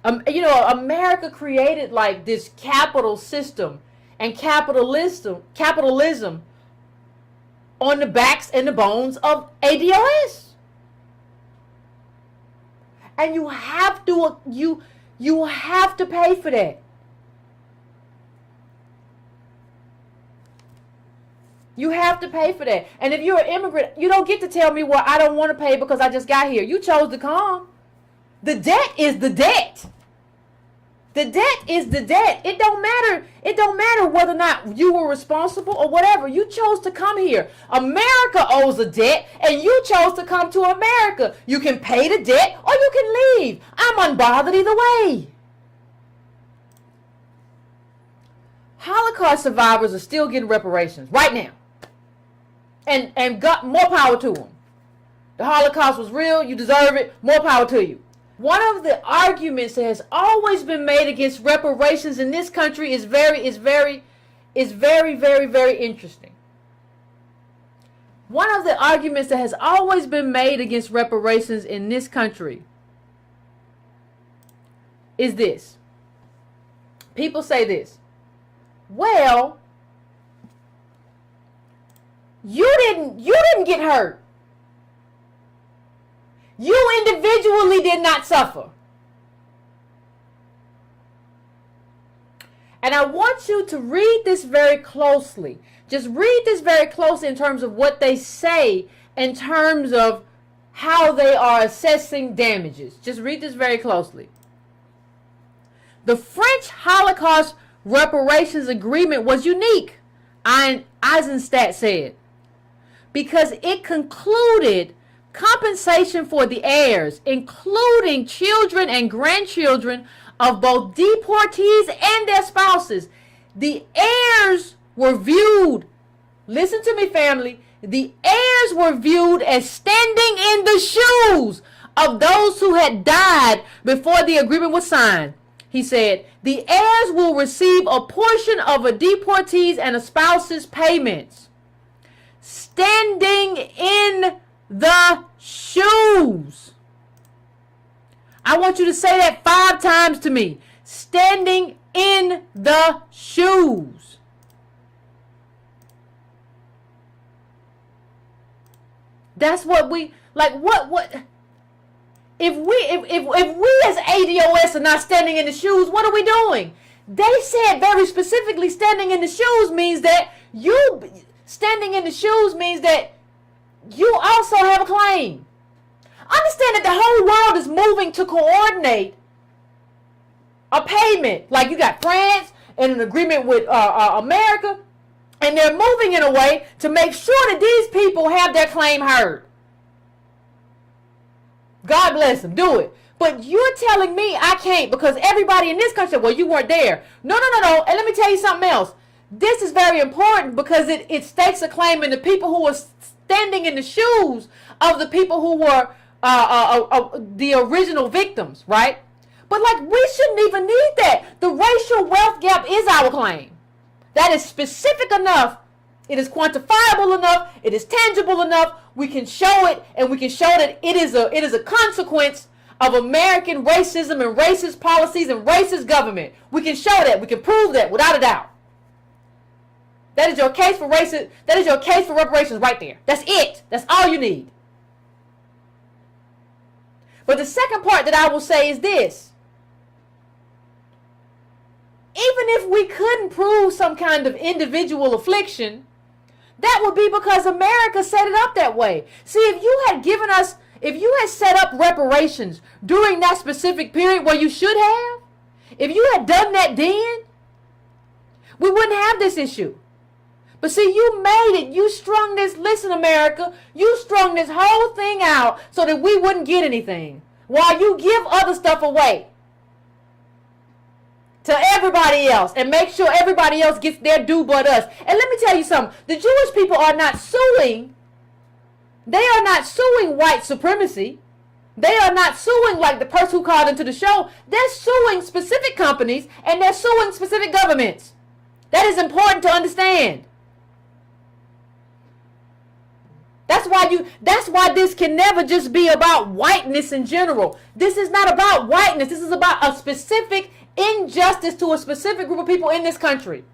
America created like this capital system and capitalism on the backs and the bones of ADOS. And you have to pay for that. You have to pay for that. And if you're an immigrant, you don't get to tell me, well, I don't want to pay because I just got here. You chose to come. The debt is the debt. The debt is the debt. It don't matter. It don't matter whether or not you were responsible or whatever. You chose to come here. America owes a debt, and you chose to come to America. You can pay the debt or you can leave. I'm unbothered either way. Holocaust survivors are still getting reparations right now. And got more power to them. The Holocaust was real. You deserve it. More power to you. One of the arguments that has always been made against reparations in this country is very interesting. One of the arguments that has always been made against reparations in this country is this. People say this. Well, you didn't get hurt. You individually did not suffer. And I want you to read this very closely. Just read this very closely in terms of what they say, in terms of how they are assessing damages. Just read this very closely. The French Holocaust reparations agreement was unique, Eisenstadt said, because it concluded compensation for the heirs, including children and grandchildren of both deportees and their spouses. The heirs were viewed, listen to me family, the heirs were viewed as standing in the shoes of those who had died before the agreement was signed. He said, the heirs will receive a portion of a deportee's and a spouse's payments. Standing in the shoes. I want you to say that 5 times to me. Standing in the shoes. That's what we like. What if we as ADOS are not standing in the shoes, what are we doing? They said very specifically, standing in the shoes means that you also have a claim. Understand that the whole world is moving to coordinate a payment. Like you got France and an agreement with America, and they're moving in a way to make sure that these people have their claim heard. God bless them. Do it. But you're telling me I can't because everybody in this country, well, you weren't there. No. And let me tell you something else. This is very important because it stakes a claim in the people who are standing in the shoes of the people who were the original victims, right? But like, we shouldn't even need that. The racial wealth gap is our claim. That is specific enough. It is quantifiable enough. It is tangible enough. We can show it, and we can show that it is a consequence of American racism and racist policies and racist government. We can show that. We can prove that without a doubt. That is your case for racist. That is your case for reparations right there. That's it. That's all you need. But the second part that I will say is this. Even if we couldn't prove some kind of individual affliction, that would be because America set it up that way. See, if you had set up reparations during that specific period where you should have, if you had done that then, we wouldn't have this issue. But see, you made it. You strung this, listen, America, you strung this whole thing out so that we wouldn't get anything while you give other stuff away to everybody else and make sure everybody else gets their due but us. And let me tell you something. The Jewish people are not suing. They are not suing white supremacy. They are not suing like the person who called into the show. They're suing specific companies and they're suing specific governments. That is important to understand. That's why this can never just be about whiteness in general. This is not about whiteness. This is about a specific injustice to a specific group of people in this country.